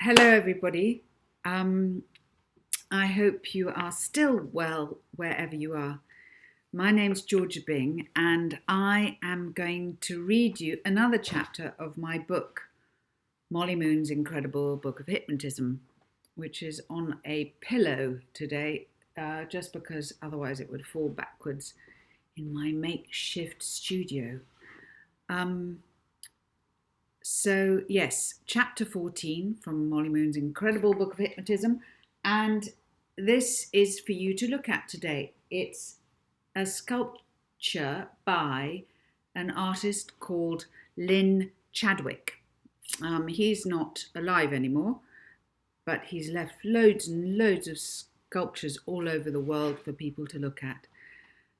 Hello, everybody. I hope you are still well wherever you are. My name's Georgia Byng, and I am going to read you another chapter of my book, Molly Moon's Incredible Book of Hypnotism, which is on a pillow today, just because otherwise it would fall backwards in my makeshift studio. So, yes, chapter 14 from Molly Moon's Incredible Book of Hypnotism. And this is for you to look at today. It's a sculpture by an artist called Lynn Chadwick. He's not alive anymore, but he's left loads and loads of sculptures all over the world for people to look at.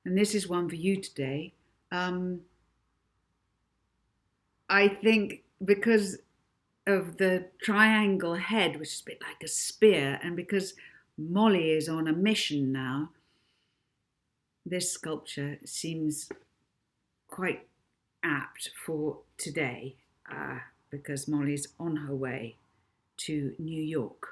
And this is one for you today. I think because of the triangle head, which is a bit like a spear, and because Molly is on a mission now, this sculpture seems quite apt for today, because Molly's on her way to New York.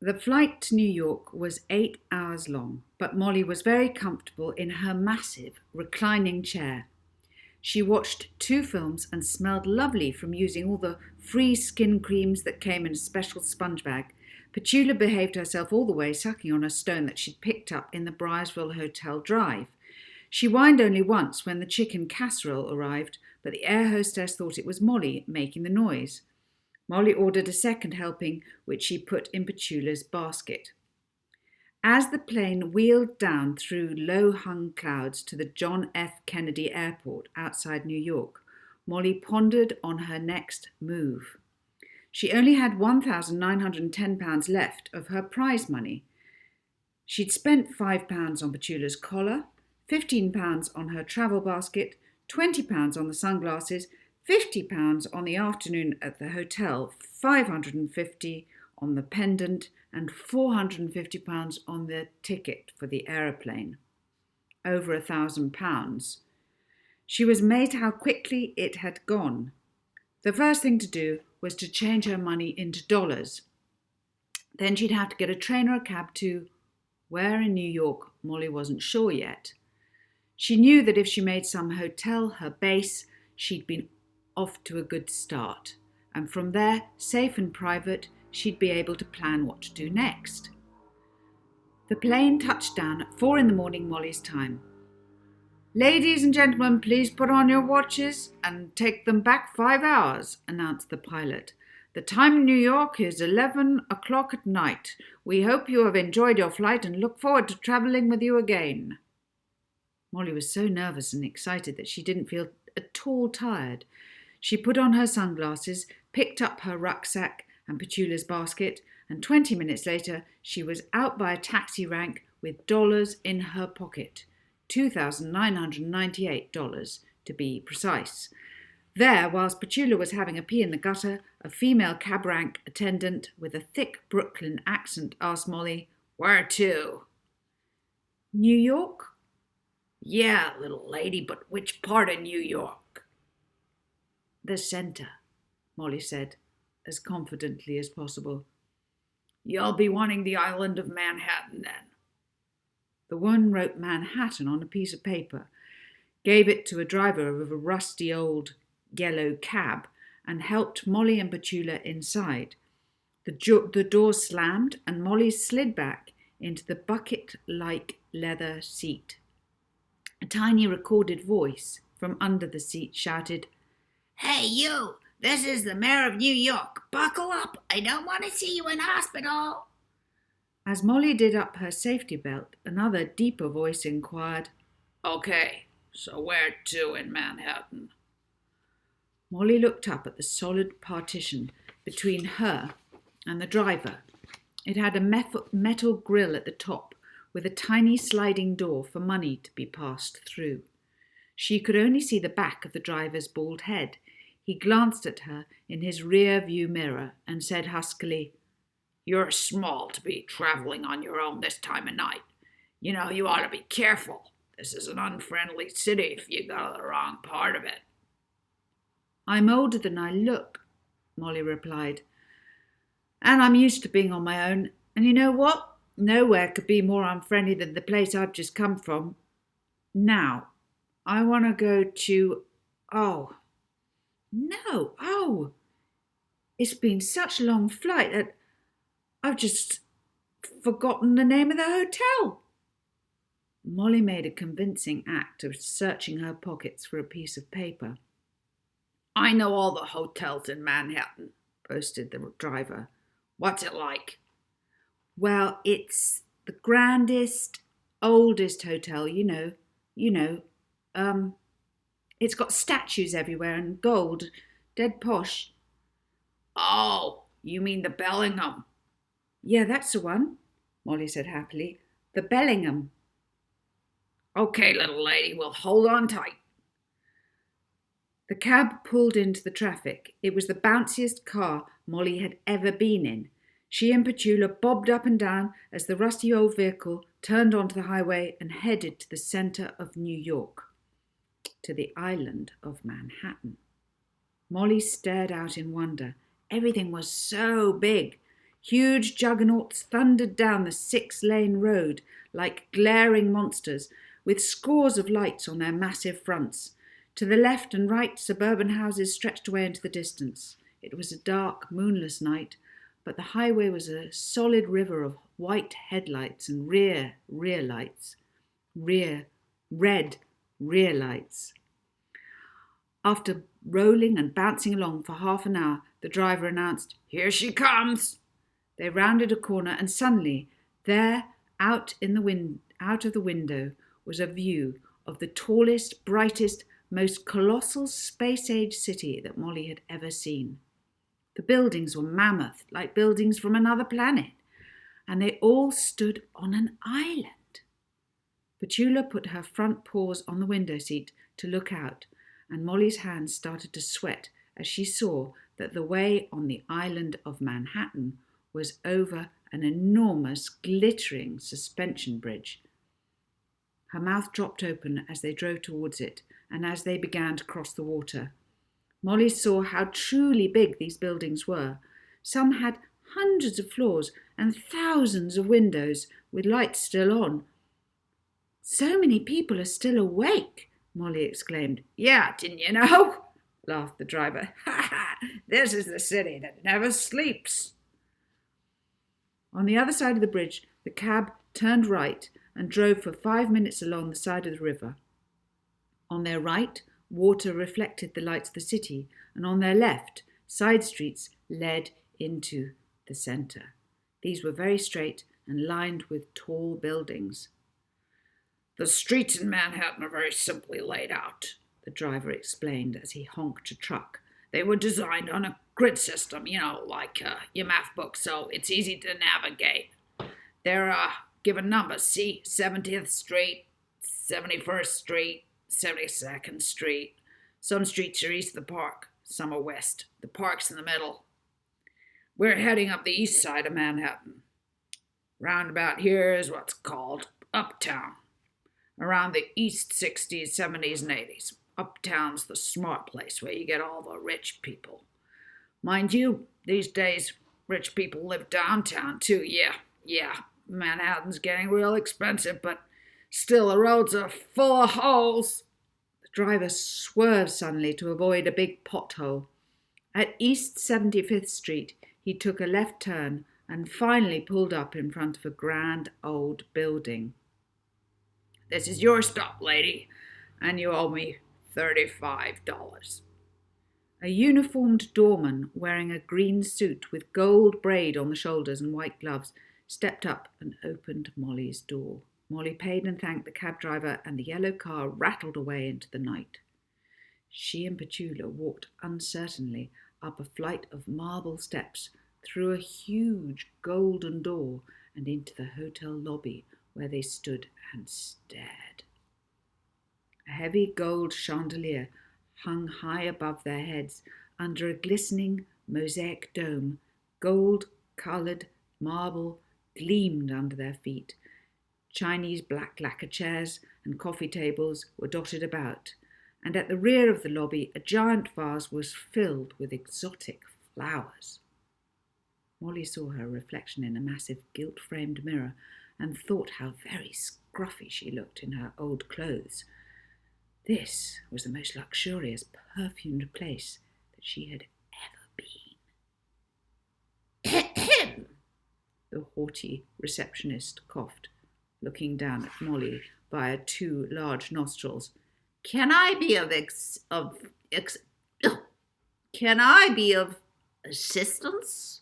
The flight to New York was 8 hours long, but Molly was very comfortable in her massive reclining chair. She watched 2 films and smelled lovely from using all the free skin creams that came in a special sponge bag. Petula behaved herself all the way, sucking on a stone that she'd picked up in the Briarsville Hotel drive. She whined only once when the chicken casserole arrived, but the air hostess thought it was Molly making the noise. Molly ordered a second helping, which she put in Petula's basket. As the plane wheeled down through low-hung clouds to the John F. Kennedy Airport outside New York, Molly pondered on her next move. She only had £1,910 left of her prize money. She'd spent £5 on Petula's collar, £15 on her travel basket, £20 on the sunglasses, £50 on the afternoon at the hotel, £550 on the pendant, and £450 on the ticket for the aeroplane. Over £1,000. She was amazed how quickly it had gone. The first thing to do was to change her money into dollars. Then she'd have to get a train or a cab to where in New York, Molly wasn't sure yet. She knew that if she made some hotel her base, she'd been off to a good start, and from there, safe and private, she'd be able to plan what to do next. The plane touched down at 4 a.m. Molly's time. "Ladies and gentlemen, please put on your watches and take them back 5 hours, announced the pilot. "The time in New York is 11 o'clock at night. We hope you have enjoyed your flight and look forward to travelling with you again." Molly was so nervous and excited that she didn't feel at all tired. She put on her sunglasses, picked up her rucksack and Petula's basket, and 20 minutes later she was out by a taxi rank with dollars in her pocket. $2,998 to be precise. There, whilst Petula was having a pee in the gutter, a female cab rank attendant with a thick Brooklyn accent asked Molly, "Where to?" "New York?" "Yeah, little lady, but which part of New York?" "The centre," Molly said, as confidently as possible. "You'll be wanting the island of Manhattan, then." The woman wrote Manhattan on a piece of paper, gave it to a driver of a rusty old yellow cab, and helped Molly and Petula inside. The door slammed, and Molly slid back into the bucket-like leather seat. A tiny recorded voice from under the seat shouted, "Hey, you! This is the mayor of New York. Buckle up! I don't want to see you in hospital." As Molly did up her safety belt, another deeper voice inquired, "Okay, so where to in Manhattan?" Molly looked up at the solid partition between her and the driver. It had a metal grill at the top with a tiny sliding door for money to be passed through. She could only see the back of the driver's bald head. He glanced at her in his rear-view mirror and said huskily, "You're small to be travelling on your own this time of night. You know, you ought to be careful." This is an unfriendly city if you go to the wrong part of it. I'm older than I look, Molly replied, and I'm used to being on my own. And you know what? Nowhere could be more unfriendly than the place I've just come from. Now, I want to go to. Oh, no. Oh, it's been such a long flight that I've just forgotten the name of the hotel. Molly made a convincing act of searching her pockets for a piece of paper. I know all the hotels in Manhattan, boasted the driver. What's it like? Well, it's the grandest, oldest hotel, you know. Um, it's got statues everywhere and gold, dead posh. Oh, you mean the Bellingham? Yeah, that's the one, Molly said happily. The Bellingham. Okay, little lady, we'll hold on tight. The cab pulled into the traffic. It was the bounciest car Molly had ever been in. She and Petula bobbed up and down as the rusty old vehicle turned onto the highway and headed to the centre of New York, to the island of Manhattan. Molly stared out in wonder. Everything was so big. Huge juggernauts thundered down the 6-lane road like glaring monsters, with scores of lights on their massive fronts. To the left and right, suburban houses stretched away into the distance. It was a dark, moonless night, but the highway was a solid river of white headlights and red rear lights. After rolling and bouncing along for half an hour, the driver announced, "Here she comes!" They rounded a corner, and suddenly, there, out of the window, was a view of the tallest, brightest, most colossal space-age city that Molly had ever seen. The buildings were mammoth, like buildings from another planet, and they all stood on an island. Petula put her front paws on the window seat to look out, and Molly's hands started to sweat as she saw that the way on the island of Manhattan was over an enormous, glittering suspension bridge. Her mouth dropped open as they drove towards it, and as they began to cross the water. Molly saw how truly big these buildings were. Some had hundreds of floors and thousands of windows with lights still on. So many people are still awake, Molly exclaimed. Yeah, didn't you know? Laughed the driver. Ha ha! This is the city that never sleeps. On the other side of the bridge, the cab turned right and drove for 5 minutes along the side of the river. On their right, water reflected the lights of the city, and on their left, side streets led into the centre. These were very straight and lined with tall buildings. The streets in Manhattan are very simply laid out, the driver explained as he honked a truck. They were designed on a grid system, like your math book, so it's easy to navigate. They're given numbers. See, 70th Street, 71st Street, 72nd Street. Some streets are east of the park, some are west. The park's in the middle. We're heading up the east side of Manhattan. Round about here is what's called Uptown. Around the east 60s, 70s, and 80s. Uptown's the smart place where you get all the rich people. Mind you, these days, rich people live downtown too. Yeah, Manhattan's getting real expensive, but still the roads are full of holes. The driver swerved suddenly to avoid a big pothole. At East 75th Street, he took a left turn and finally pulled up in front of a grand old building. This is your stop, lady, and you owe me $35. A uniformed doorman wearing a green suit with gold braid on the shoulders and white gloves stepped up and opened Molly's door. Molly paid and thanked the cab driver, and the yellow car rattled away into the night. She and Petula walked uncertainly up a flight of marble steps, through a huge golden door, and into the hotel lobby, where they stood and stared. A heavy gold chandelier hung high above their heads under a glistening mosaic dome. Gold-coloured marble gleamed under their feet. Chinese black lacquer chairs and coffee tables were dotted about, and at the rear of the lobby a giant vase was filled with exotic flowers. Molly saw her reflection in a massive gilt-framed mirror and thought how very scruffy she looked in her old clothes. This was the most luxurious, perfumed place that she had ever been. The haughty receptionist coughed, looking down at Molly via two large nostrils. Can I be of assistance?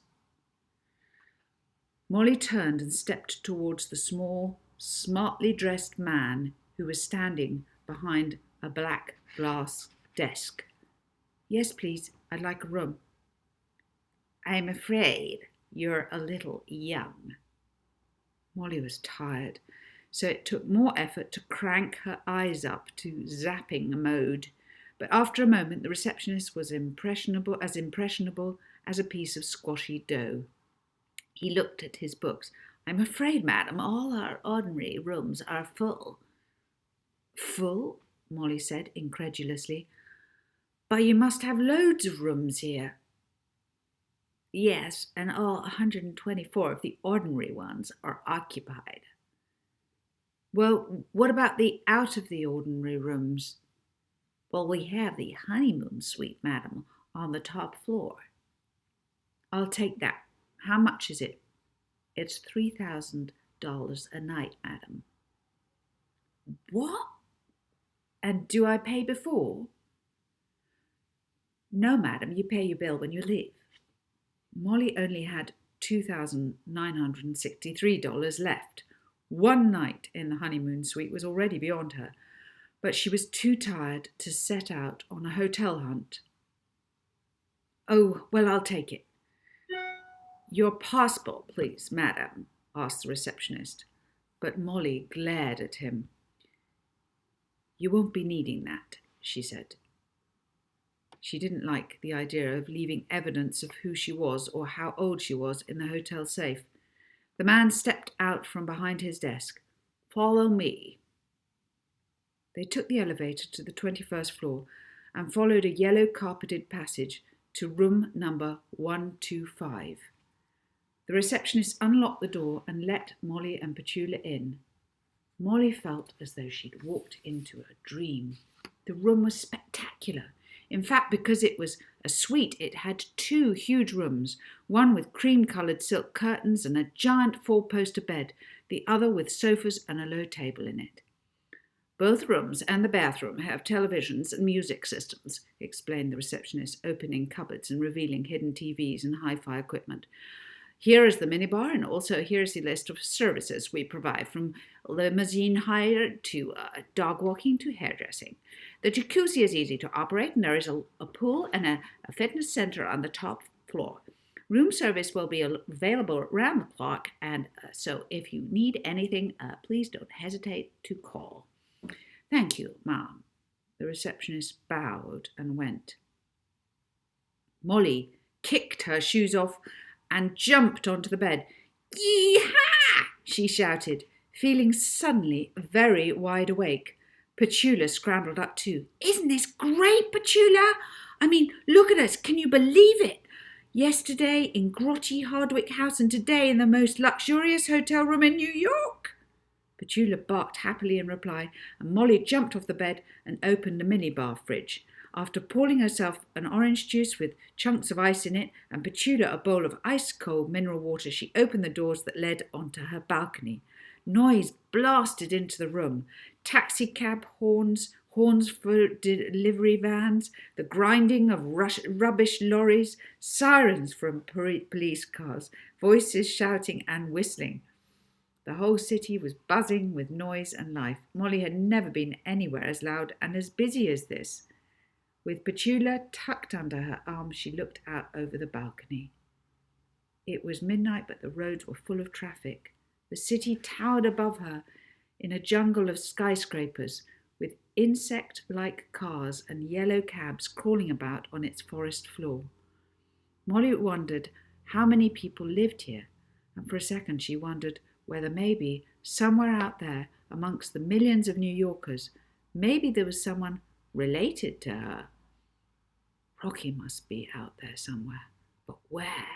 Molly turned and stepped towards the small, smartly dressed man who was standing behind a black glass desk. Yes, please, I'd like a room. I'm afraid you're a little young. Molly was tired, so it took more effort to crank her eyes up to zapping mode. But after a moment, the receptionist was impressionable as a piece of squashy dough. He looked at his books. I'm afraid, madam, all our ordinary rooms are full. Full? Molly said incredulously. But you must have loads of rooms here. Yes, and all 124 of the ordinary ones are occupied. Well, what about the out of the ordinary rooms? Well, we have the honeymoon suite, madam, on the top floor. I'll take that. How much is it? It's $3,000 a night, madam. What? And do I pay before? No, madam, you pay your bill when you leave. Molly only had $2,963 left. One night in the honeymoon suite was already beyond her, but she was too tired to set out on a hotel hunt. Oh, well, I'll take it. Your passport, please, madam, asked the receptionist, but Molly glared at him. You won't be needing that, she said. She didn't like the idea of leaving evidence of who she was or how old she was in the hotel safe. The man stepped out from behind his desk. Follow me. They took the elevator to the 21st floor and followed a yellow carpeted passage to room number 125. The receptionist unlocked the door and let Molly and Petula in. Molly felt as though she'd walked into a dream. The room was spectacular. In fact, because it was a suite, it had two huge rooms, one with cream-coloured silk curtains and a giant four-poster bed, the other with sofas and a low table in it. Both rooms and the bathroom have televisions and music systems, explained the receptionist, opening cupboards and revealing hidden TVs and hi-fi equipment. Here is the minibar, and also here is the list of services we provide, from limousine hire to dog walking to hairdressing. The jacuzzi is easy to operate, and there is a pool and a fitness center on the top floor. Room service will be available around the clock, and so if you need anything, please don't hesitate to call. Thank you, Ma'am. The receptionist bowed and went. Molly kicked her shoes off and jumped onto the bed. Yee-haw! She shouted, feeling suddenly very wide awake. Petula scrambled up too. Isn't this great, Petula? I mean, look at us. Can you believe it? Yesterday in grotty Hardwick House and today in the most luxurious hotel room in New York. Petula barked happily in reply, and Molly jumped off the bed and opened the minibar fridge. After pouring herself an orange juice with chunks of ice in it and Petula a bowl of ice-cold mineral water, she opened the doors that led onto her balcony. Noise blasted into the room. Taxicab horns for delivery vans, the grinding of rubbish lorries, sirens from police cars, voices shouting and whistling. The whole city was buzzing with noise and life. Molly had never been anywhere as loud and as busy as this. With Petula tucked under her arm, she looked out over the balcony. It was midnight, but the roads were full of traffic. The city towered above her in a jungle of skyscrapers, with insect-like cars and yellow cabs crawling about on its forest floor. Molly wondered how many people lived here, and for a second she wondered whether maybe, somewhere out there, amongst the millions of New Yorkers. Maybe there was someone related to her. Rocky must be out there somewhere, but where?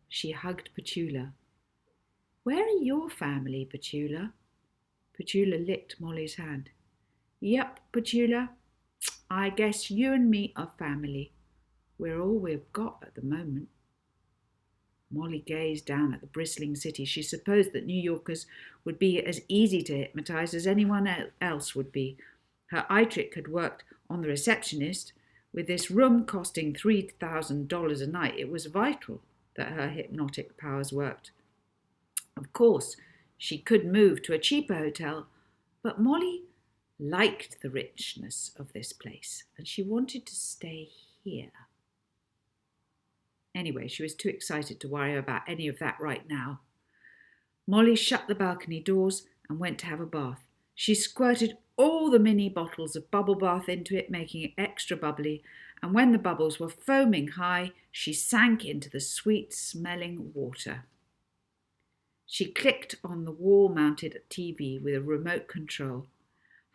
She hugged Petula. Where are your family, Petula? Petula licked Molly's hand. Yep, Petula, I guess you and me are family. We're all we've got at the moment. Molly gazed down at the bristling city. She supposed that New Yorkers would be as easy to hypnotise as anyone else would be. Her eye trick had worked on the receptionist. With this room costing $3,000 a night, it was vital that her hypnotic powers worked. Of course, she could move to a cheaper hotel, but Molly liked the richness of this place, and she wanted to stay here. Anyway, she was too excited to worry about any of that right now. Molly shut the balcony doors and went to have a bath. She squirted all the mini bottles of bubble bath into it, making it extra bubbly, and when the bubbles were foaming high, she sank into the sweet-smelling water. She clicked on the wall-mounted TV with a remote control.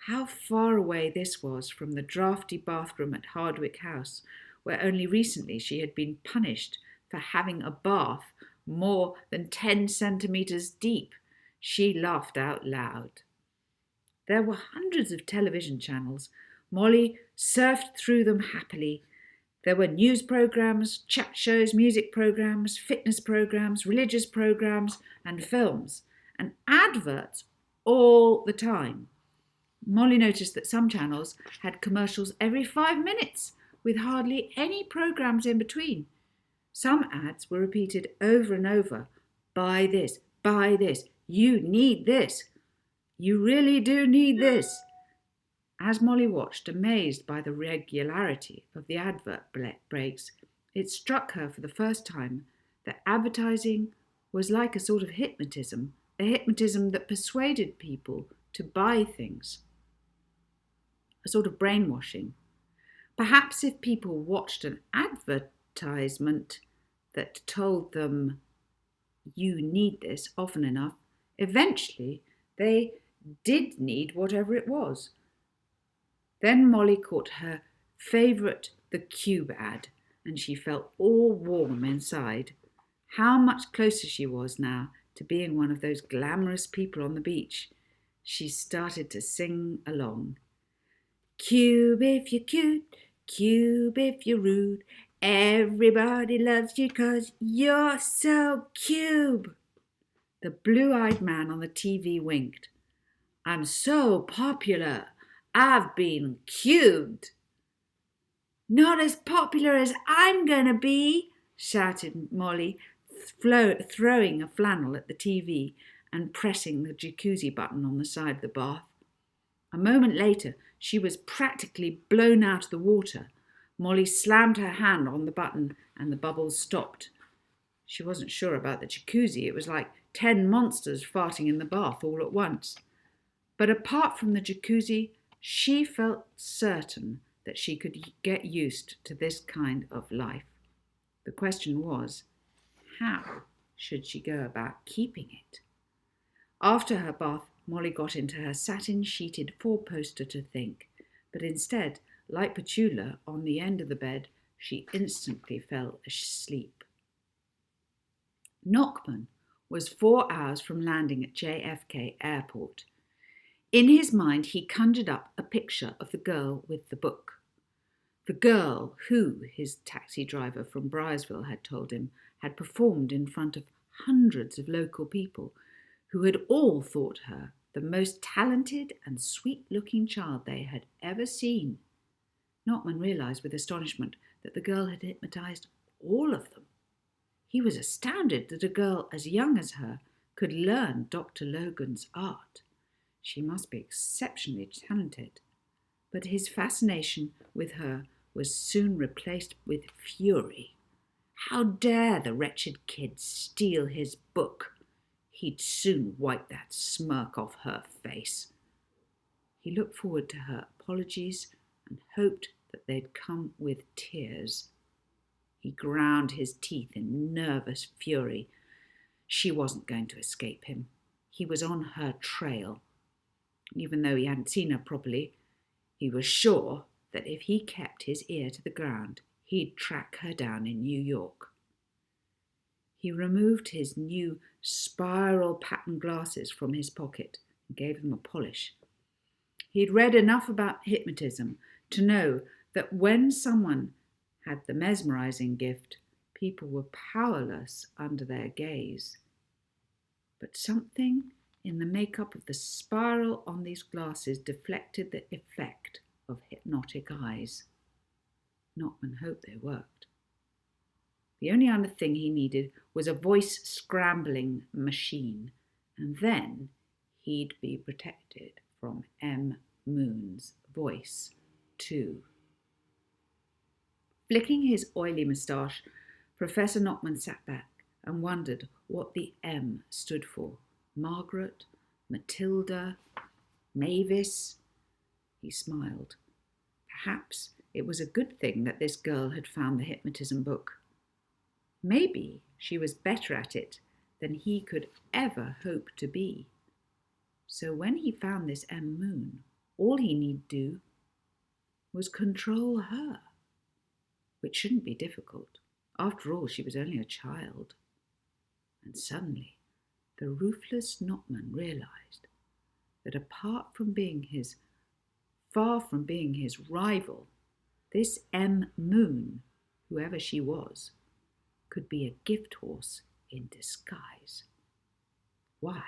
How far away this was from the drafty bathroom at Hardwick House, where only recently she had been punished for having a bath more than 10 centimetres deep. She laughed out loud. There were hundreds of television channels. Molly surfed through them happily. There were news programmes, chat shows, music programmes, fitness programmes, religious programmes, and films, and adverts all the time. Molly noticed that some channels had commercials every 5 minutes, with hardly any programmes in between. Some ads were repeated over and over. Buy this, you need this. You really do need this. As Molly watched, amazed by the regularity of the advert breaks, it struck her for the first time that advertising was like a sort of hypnotism, a hypnotism that persuaded people to buy things, a sort of brainwashing. Perhaps if people watched an advertisement that told them, you need this, often enough, eventually they did need whatever it was. Then Molly caught her favourite The Cube ad, and she felt all warm inside. How much closer she was now to being one of those glamorous people on the beach. She started to sing along. Cube if you're cute, cube if you're rude, everybody loves you 'cause you're so cube. The blue-eyed man on the TV winked. I'm so popular. I've been cubed. Not as popular as I'm going to be, shouted Molly, throwing a flannel at the TV and pressing the jacuzzi button on the side of the bath. A moment later, she was practically blown out of the water. Molly slammed her hand on the button and the bubbles stopped. She wasn't sure about the jacuzzi. It was like 10 monsters farting in the bath all at once. But apart from the jacuzzi, she felt certain that she could get used to this kind of life. The question was, how should she go about keeping it? After her bath, Molly got into her satin-sheeted four-poster to think, but instead, like Petula on the end of the bed, she instantly fell asleep. Nachman was 4 hours from landing at JFK Airport. In his mind, he conjured up a picture of the girl with the book. The girl who, his taxi driver from Briarsville had told him, had performed in front of hundreds of local people who had all thought her the most talented and sweet-looking child they had ever seen. Nachman realised with astonishment that the girl had hypnotised all of them. He was astounded that a girl as young as her could learn Dr. Logan's art. She must be exceptionally talented. But his fascination with her was soon replaced with fury. How dare the wretched kid steal his book? He'd soon wipe that smirk off her face. He looked forward to her apologies and hoped that they'd come with tears. He ground his teeth in nervous fury. She wasn't going to escape him. He was on her trail. Even though he hadn't seen her properly, he was sure that if he kept his ear to the ground, he'd track her down in New York. He removed his new spiral pattern glasses from his pocket and gave them a polish. He'd read enough about hypnotism to know that when someone had the mesmerizing gift, people were powerless under their gaze. But something in the makeup of the spiral on these glasses deflected the effect of hypnotic eyes. Nachman hoped they worked. The only other thing he needed was a voice-scrambling machine, and then he'd be protected from M. Moon's voice, too. Flicking his oily moustache, Professor Nachman sat back and wondered what the M stood for. Margaret, Matilda, Mavis. He smiled. Perhaps it was a good thing that this girl had found the hypnotism book. Maybe she was better at it than he could ever hope to be. So when he found this M. Moon, all he need do was control her, which shouldn't be difficult. After all, she was only a child. And suddenly, the ruthless Nachman realized that far from being his rival, this M. Moon, whoever she was, could be a gift horse in disguise. Why?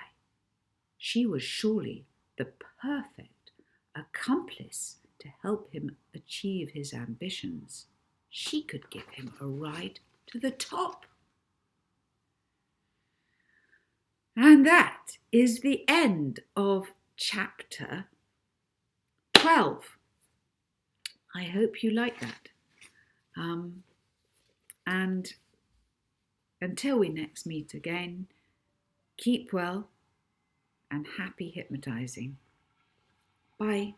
She was surely the perfect accomplice to help him achieve his ambitions. She could give him a ride to the top. And that is the end of chapter 12. I hope you like that. And until we next meet again, keep well and happy hypnotizing. Bye.